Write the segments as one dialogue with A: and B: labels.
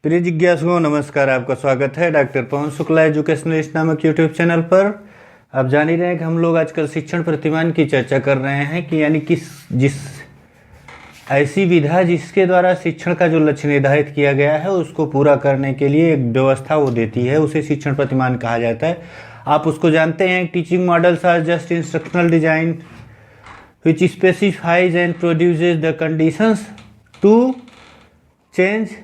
A: प्रिय जिज्ञासुओं, नमस्कार। आपका स्वागत है डॉक्टर पवन शुक्ला एजुकेशनलिस्ट नामक यूट्यूब चैनल पर। आप जान ही रहे हैं कि हम लोग आजकल शिक्षण प्रतिमान की चर्चा कर रहे हैं कि यानी कि जिस ऐसी विधा जिसके द्वारा शिक्षण का जो लक्ष्य निर्धारित किया गया है उसको पूरा करने के लिए एक व्यवस्था वो देती है, उसे शिक्षण प्रतिमान कहा जाता है। आप उसको जानते हैं, teaching models are just instructional design which specifies and produces the conditions to change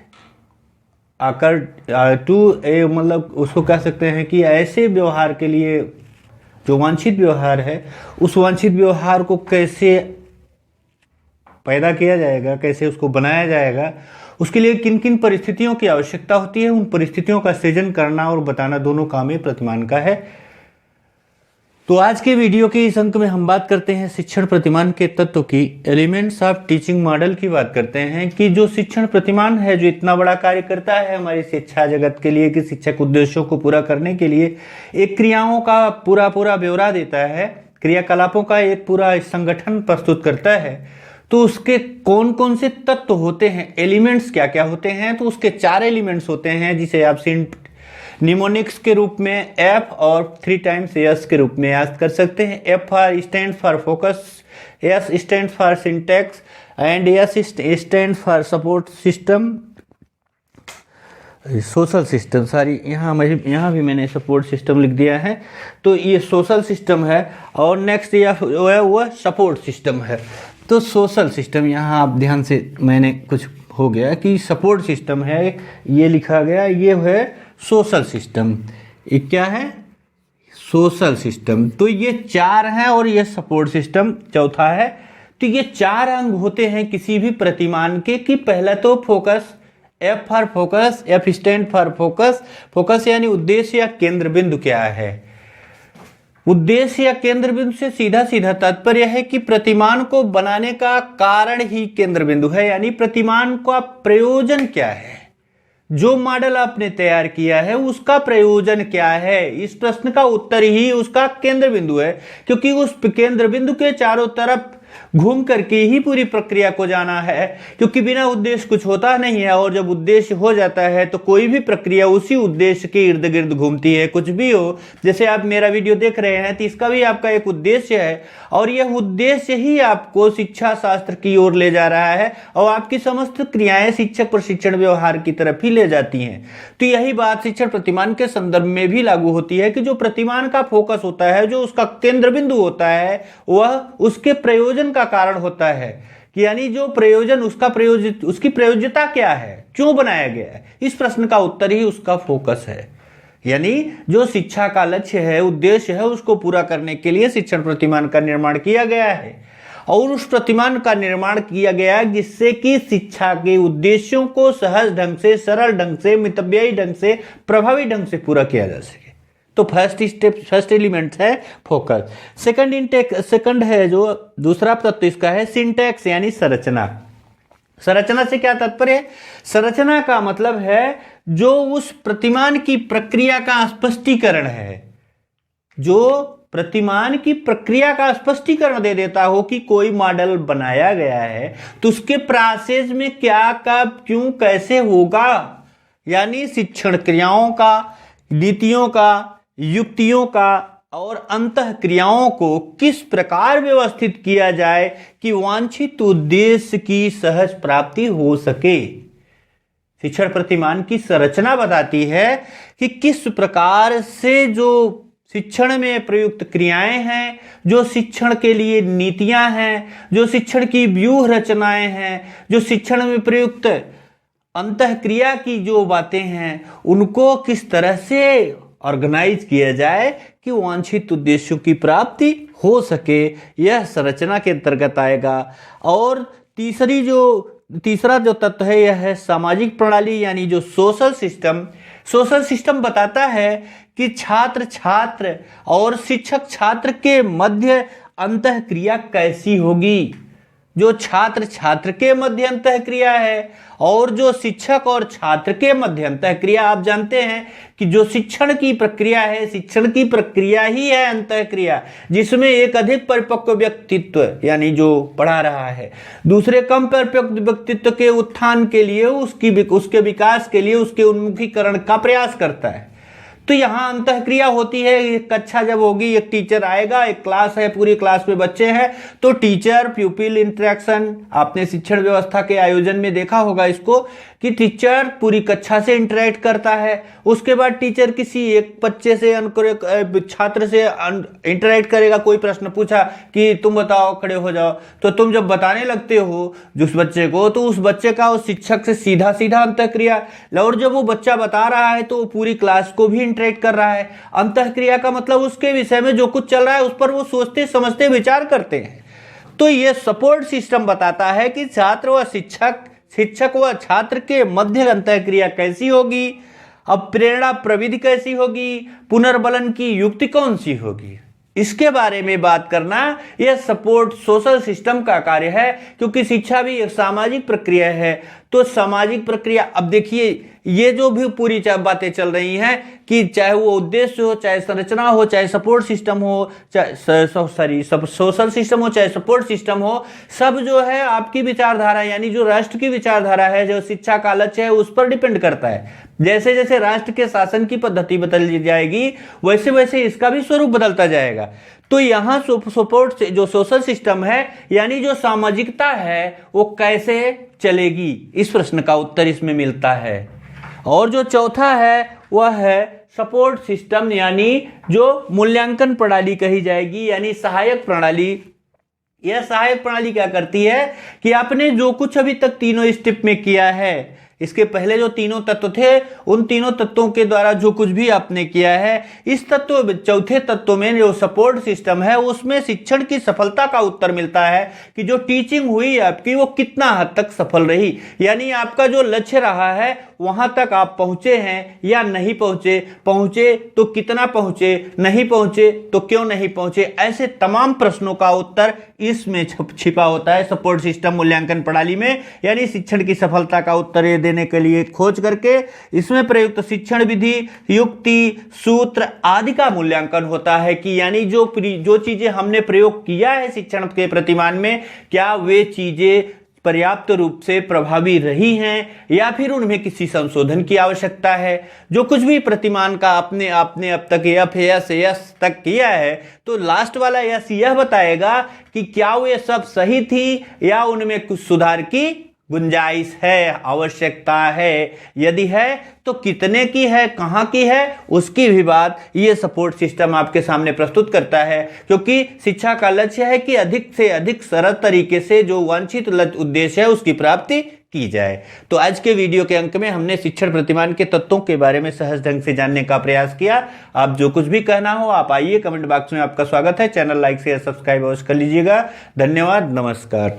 A: मतलब उसको कह सकते हैं कि ऐसे व्यवहार के लिए जो वांछित व्यवहार है उस वांछित व्यवहार को कैसे पैदा किया जाएगा, कैसे उसको बनाया जाएगा, उसके लिए किन किन परिस्थितियों की आवश्यकता होती है, उन परिस्थितियों का सृजन करना और बताना दोनों काम ये प्रतिमान का है। तो आज के वीडियो के इस अंक में हम बात करते हैं शिक्षण प्रतिमान के तत्व की, एलिमेंट्स ऑफ टीचिंग मॉडल की बात करते हैं कि जो शिक्षण प्रतिमान है जो इतना बड़ा कार्य करता है हमारी शिक्षा जगत के लिए कि शिक्षक उद्देश्यों को पूरा करने के लिए एक क्रियाओं का पूरा ब्यौरा देता है, क्रियाकलापों का एक पूरा संगठन प्रस्तुत करता है। तो उसके कौन कौन से तत्व होते हैं, एलिमेंट्स क्या क्या होते हैं, तो उसके 4 एलिमेंट्स होते हैं जिसे आप निमोनिक्स के रूप में F और 3 टाइम्स S के रूप में याद कर सकते हैं। F stand for focus, S stand for syntax and S stand for support system, social system. Sorry, यहाँ भी मैंने सपोर्ट सिस्टम लिख दिया है, तो ये सोशल सिस्टम है। और नेक्स्ट वह सपोर्ट सिस्टम है। तो सोशल सिस्टम यहाँ आप ध्यान से, मैंने कुछ हो गया कि सपोर्ट सिस्टम है, ये लिखा गया, ये है सोशल सिस्टम। ये क्या है? Social system. तो ये 4 हैं और ये सपोर्ट सिस्टम चौथा है। तो ये 4 अंग होते हैं किसी भी प्रतिमान के कि पहला तो focus, F for focus, F stand for focus. Focus यानी उद्देश्य या केंद्र बिंदु क्या है। उद्देश्य या केंद्र बिंदु से सीधा तात्पर्य है कि प्रतिमान को बनाने का कारण ही केंद्र बिंदु है, यानी प्रतिमान का प्रयोजन क्या है, जो मॉडल आपने तैयार किया है उसका प्रयोजन क्या है। इस प्रश्न का उत्तर ही उसका केंद्र बिंदु है, क्योंकि उस केंद्र बिंदु के चारों तरफ घूम करके ही पूरी प्रक्रिया को जाना है, क्योंकि बिना उद्देश्य कुछ होता नहीं है। और जब उद्देश्य हो जाता है तो कोई भी प्रक्रिया उसी उद्देश्य के इर्द गिर्द घूमती है। कुछ भी हो, जैसे आप मेरा वीडियो देख रहे हैं तो इसका भी आपका एक उद्देश्य है, और यह उद्देश्य ही आपको शिक्षा शास्त्र की ओर ले जा रहा है और आपकी समस्त क्रियाएं शिक्षक प्रशिक्षण व्यवहार की तरफ ही ले जाती हैं। तो यही बात शिक्षण प्रतिमान के संदर्भ में भी लागू होती है कि जो प्रतिमान का फोकस होता है, जो उसका केंद्र बिंदु होता है, वह उसके प्रयोजन का कारण होता है कि यानी जो प्रयोजन, उसकी प्रयोज्यता क्या है, क्यों बनाया गया है, इस प्रश्न का उत्तर ही उसका फोकस है। यानी जो शिक्षा का लक्ष्य है, उद्देश्य है, उसको पूरा करने के लिए शिक्षण प्रतिमान का निर्माण किया गया है। और उस प्रतिमान का निर्माण किया गया जिससे कि शिक्षा के उद्देश्यों को सहज ढंग से, सरल ढंग से, मितव्ययी ढंग से, प्रभावी ढंग से पूरा किया जा सके। तो फर्स्ट एलिमेंट है फोकस। सेकंड है जो दूसरा तत्व इसका है सिंटैक्स यानी संरचना। संरचना से क्या तात्पर्य है? संरचना का मतलब है जो उस प्रतिमान की प्रक्रिया का स्पष्टीकरण है, जो प्रतिमान की प्रक्रिया का स्पष्टीकरण दे देता हो कि कोई मॉडल बनाया गया है तो उसके प्रोसेस में क्या, कब, क्यों, कैसे होगा, यानी शिक्षण क्रियाओं का, नीतियों का, युक्तियों का और अंतः क्रियाओं को किस प्रकार व्यवस्थित किया जाए कि वांछित उद्देश्य की सहज प्राप्ति हो सके। शिक्षण प्रतिमान की संरचना बताती है कि किस प्रकार से जो शिक्षण में प्रयुक्त क्रियाएं हैं, जो शिक्षण के लिए नीतियां हैं, जो शिक्षण की व्यूह रचनाएं हैं, जो शिक्षण में प्रयुक्त अंतः क्रिया की जो बातें हैं, उनको किस तरह से ऑर्गेनाइज किया जाए कि वांछित उद्देश्यों की प्राप्ति हो सके, यह संरचना के अंतर्गत आएगा। और तीसरा जो तत्व है यह है सामाजिक प्रणाली यानी जो सोशल सिस्टम। सोशल सिस्टम बताता है कि छात्र और शिक्षक छात्र के मध्य अंतः क्रिया कैसी होगी, जो छात्र छात्र के मध्य अंतःक्रिया है और जो शिक्षक और छात्र के मध्य अंतःक्रिया। आप जानते हैं कि जो शिक्षण की प्रक्रिया है, शिक्षण की प्रक्रिया ही है अंतःक्रिया, जिसमें एक अधिक परिपक्व व्यक्तित्व यानी जो पढ़ा रहा है दूसरे कम परिपक्व व्यक्तित्व के उत्थान के लिए, उसके विकास के लिए, उसके उन्मुखीकरण का प्रयास करता है। तो यहाँ अंतःक्रिया होती है। एक कक्षा जब होगी, एक टीचर आएगा, एक क्लास है, पूरी क्लास में बच्चे हैं, तो टीचर प्यूपिल इंटरेक्शन, आपने शिक्षण व्यवस्था के आयोजन में देखा होगा इसको, कि टीचर पूरी कक्षा से इंटरेक्ट करता है। उसके बाद टीचर किसी एक बच्चे से, छात्र से इंटरेक्ट करेगा। कोई प्रश्न पूछा कि तुम बताओ, खड़े हो जाओ, तो तुम जब बताने लगते हो जिस बच्चे को, तो उस बच्चे का उस शिक्षक से सीधा सीधा अंतःक्रिया, और जब वो बच्चा बता रहा है तो वो पूरी क्लास को भी इंटरेक्ट कर रहा है। अंतःक्रिया का मतलब उसके विषय में जो कुछ चल रहा है उस पर वो सोचते समझते विचार करते हैं। तो ये सपोर्ट सिस्टम बताता है कि छात्र व शिक्षक व छात्र के मध्य अंतःक्रिया कैसी होगी, अब प्रेरणा प्रविधि कैसी होगी, पुनर्बलन की युक्ति कौन सी होगी, इसके बारे में बात करना यह सपोर्ट सोशल सिस्टम का कार्य है। क्योंकि शिक्षा भी एक सामाजिक प्रक्रिया है। तो सामाजिक प्रक्रिया, अब देखिए ये जो भी पूरी बातें चल रही हैं कि चाहे वो उद्देश्य हो, चाहे संरचना हो, चाहे सपोर्ट सिस्टम हो, चाहे सोशल सिस्टम हो, चाहे सपोर्ट सिस्टम हो, सब जो है आपकी विचारधारा यानी जो राष्ट्र की विचारधारा है, जो शिक्षा का लक्ष्य है, उस पर डिपेंड करता है। जैसे जैसे राष्ट्र के शासन की पद्धति बदल जाएगी वैसे वैसे इसका भी स्वरूप बदलता जाएगा। तो यहाँ सपोर्ट जो सोशल सिस्टम है यानी जो सामाजिकता है वो कैसे चलेगी, इस प्रश्न का उत्तर इसमें मिलता है। और जो चौथा है वह है सपोर्ट सिस्टम यानी जो मूल्यांकन प्रणाली कही जाएगी, यानी सहायक प्रणाली। यह सहायक प्रणाली क्या करती है कि आपने जो कुछ अभी तक तीनों स्टेप में किया है, इसके पहले जो तीनों तत्व थे उन तीनों तत्वों के द्वारा जो कुछ भी आपने किया है, इस तत्व चौथे तत्व में जो सपोर्ट सिस्टम है उसमें शिक्षण की सफलता का उत्तर मिलता है कि जो टीचिंग हुई आपकी वो कितना हद तक सफल रही, यानी आपका जो लक्ष्य रहा है वहां तक आप पहुंचे हैं या नहीं पहुंचे, पहुंचे तो कितना पहुंचे, नहीं पहुंचे तो क्यों नहीं पहुंचे। ऐसे तमाम प्रश्नों का उत्तर इसमें छिपा होता है सपोर्ट सिस्टम मूल्यांकन प्रणाली में। यानी शिक्षण की सफलता का उत्तर देने के लिए खोज करके इसमें प्रयुक्त शिक्षण विधि, युक्ति, सूत्र आदि का मूल्यांकन होता है कि यानी जो चीजें हमने प्रयोग किया है शिक्षण के प्रतिमान में, क्या वे चीजें पर्याप्त रूप से प्रभावी रही हैं या फिर उनमें किसी संशोधन की आवश्यकता है। जो कुछ भी प्रतिमान का आपने अब तक यस तक किया है, तो लास्ट वाला यस यह बताएगा कि क्या वे सब सही थी या उनमें कुछ सुधार की गुंजाइश है, आवश्यकता है, यदि है तो कितने की है, कहां की है, उसकी भी बात ये सपोर्ट सिस्टम आपके सामने प्रस्तुत करता है। क्योंकि शिक्षा का लक्ष्य है कि अधिक से अधिक सरल तरीके से जो वांछित उद्देश्य है उसकी प्राप्ति की जाए। तो आज के वीडियो के अंक में हमने शिक्षण प्रतिमान के तत्वों के बारे में सहज ढंग से जानने का प्रयास किया। आप जो कुछ भी कहना हो आप आइए, कमेंट बॉक्स में आपका स्वागत है। चैनल लाइक शेयर सब्सक्राइब अवश्य कर लीजिएगा। धन्यवाद, नमस्कार।